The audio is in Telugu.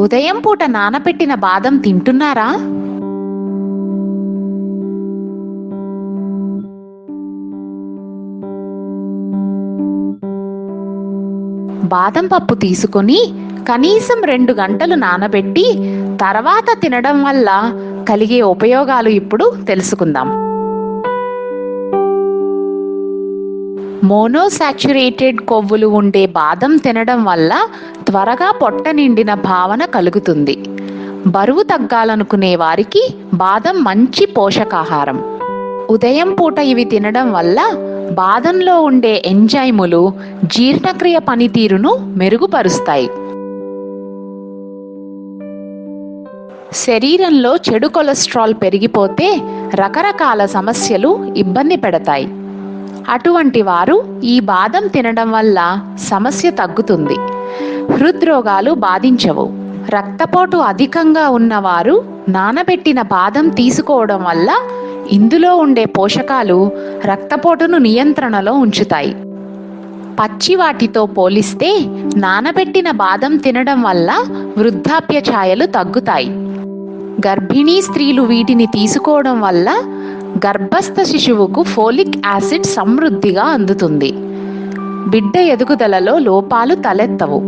ఉదయం పూట నానబెట్టిన బాదం తింటున్నారా? బాదం పప్పు తీసుకొని కనీసం 2 గంటలు నానబెట్టి తర్వాత తినడం వల్ల కలిగే ఉపయోగాలు ఇప్పుడు తెలుసుకుందాం. మోనోసాచురేటెడ్ కొవ్వులు ఉండే బాదం తినడం వల్ల త్వరగా పొట్ట నిండిన భావన కలుగుతుంది. బరువు తగ్గాలనుకునే వారికి బాదం మంచి పోషకాహారం. ఉదయం పూట ఇవి తినడం వల్ల బాదంలో ఉండే ఎంజైములు జీర్ణక్రియ పనితీరును మెరుగుపరుస్తాయి. శరీరంలో చెడు కొలెస్ట్రాల్ పెరిగిపోతే రకరకాల సమస్యలు ఇబ్బంది పెడతాయి. అటువంటి వారు ఈ బాదం తినడం వల్ల సమస్య తగ్గుతుంది. హృద్రోగాలు బాధించవు. రక్తపోటు అధికంగా ఉన్నవారు నానబెట్టిన బాదం తీసుకోవడం వల్ల ఇందులో ఉండే పోషకాలు రక్తపోటును నియంత్రణలో ఉంచుతాయి. పచ్చి వాటితో పోలిస్తే నానబెట్టిన బాదం తినడం వల్ల వృద్ధాప్య ఛాయలు తగ్గుతాయి. గర్భిణీ స్త్రీలు వీటిని తీసుకోవడం వల్ల గర్భస్థ శిశువుకు ఫోలిక్ యాసిడ్ సమృద్ధిగా అందుతుంది. బిడ్డ ఎదుగుదలలో లోపాలు తలెత్తవు.